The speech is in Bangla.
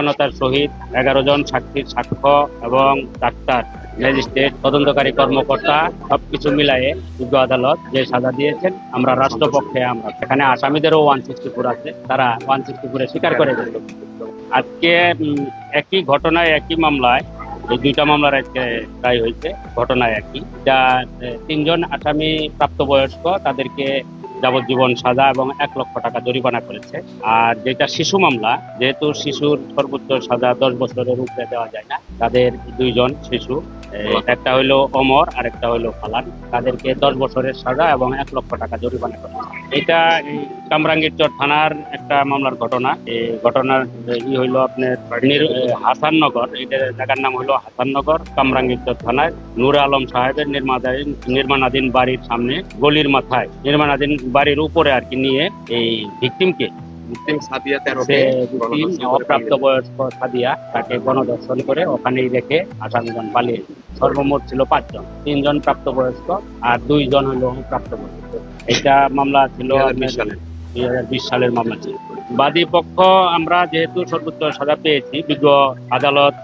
নিষ্পন্নতার সহিত 11 জন সাক্ষীর সাক্ষ্য এবং ডাক্তার, ম্যাজিস্ট্রেট, তদন্তকারী কর্মকর্তা সবকিছু মিলায়ে যোগ্য আদালত যে সাজা দিয়েছেন, আমরা রাষ্ট্রপক্ষে আমরা এখানে আসামিদেরও 164 আছে, তারা 164 স্বীকার করে দিল। আজকে একই ঘটনায় একই মামলায় এই দুইটা মামলার আজকে রায় হয়েছে, ঘটনায় একই। যা 3 জন আসামি প্রাপ্তবয়স্ক, তাদেরকে যাবজ্জীবন সাজা এবং 1 লক্ষ টাকা জরিমানা করেছে। আর যেটা শিশু মামলা, যেহেতু শিশুর সর্বোচ্চ সাজা 10 বছরের উপরে দেওয়া যায় না, তাদের 2 জন শিশু, একটা হইলো অমর আর একটা হইলো ফালান, তাদেরকে 10 বছরের সাজা এবং 1 লক্ষ টাকা জরিমানা করেছে। এটা কামরাঙ্গীরচর থানার একটা মামলার ঘটনা। এই ঘটনার হইলো আপনার হাসাননগর, এটা জায়গার নাম হলো হাসাননগর, কামরাঙ্গীরচর থানায় নূর আলম সাহেবের নির্মাণাধীন বাড়ির সামনে গলির মাথায়, নির্মাণাধীন বাড়ির উপরে আর কি নিয়ে এই ভিকটিমকে অপ্রাপ্তবয়স্ক সাদিয়া তাকে গণধর্ষণ করে ওখানেই রেখে আসামিগণ পালিয়ে। সর্বমোট ছিল 5 জন, 3 জন প্রাপ্তবয়স্ক আর 2 জন হলো অপ্রাপ্তবয়স্ক। এটা মামলা ছিল 2020 সালের মামলা ছিল। বাদী পক্ষ আমরা যেহেতু সর্বোচ্চ সাজা পেয়েছি, বিজ্ঞ আদালত